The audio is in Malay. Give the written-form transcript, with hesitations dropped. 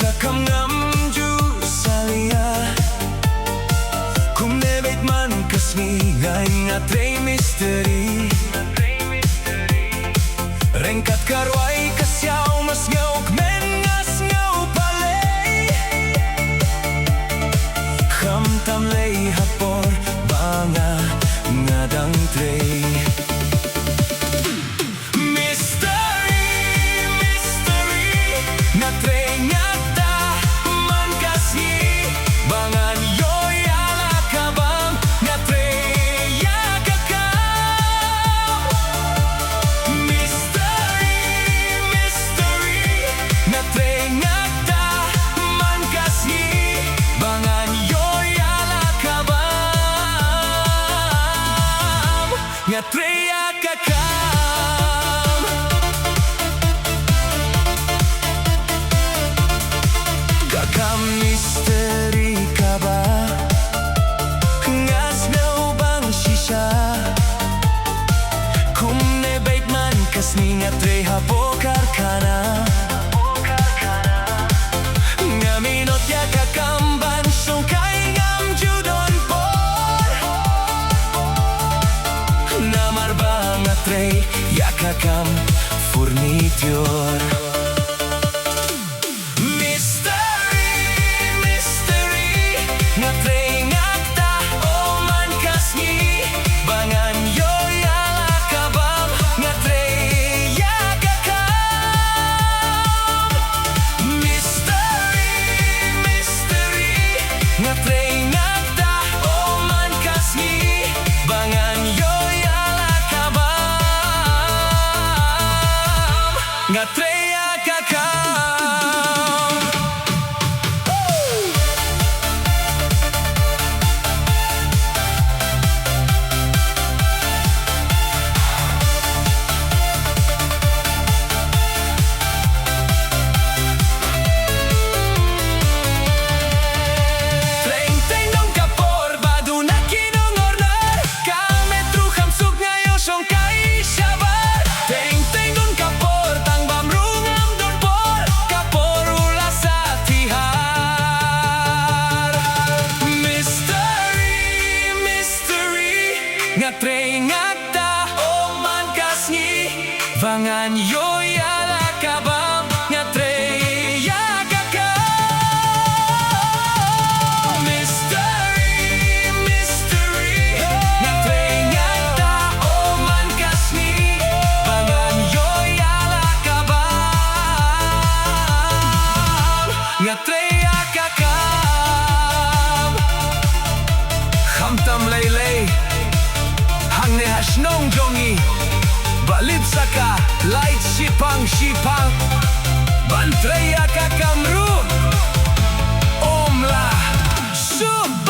kakam ngamju salia kum nebet man kasmi ngai ngatre misteri rengkat karwai kasyau mas ngauk men ngas ngau palei kham tam lei hapor banga ngadang trei Ngatreya kakam kakam misteri kaba ngas ngau bang shisha kum ne bait man kasni ngatreya bokar kana ngaminot ya kakam ban songkai ngam judon Mistry ya kakam furniture Mistry, misteri ngatre ngakta oman kasni bangan yo ya lakabam ngatre ya kakam Mistry, misteri ngatre ngakta oman kasni bangan yo Ngatreya kakam Treng treng dong kapor badu nakinong order kame truham suk ngayo song kai shabar Treng treng dong kapor Ngatre ngakta oman kasni vangan yo ya lakabam ngatre ya kakam Mistry, misteri ngatre ngakta oman kasni vangan yo ya lakabam ngatre ya kakam khamtam lei Hangne hasnong jongi Balip saka Light shipang shipang Bantreya kakamru Omla Sup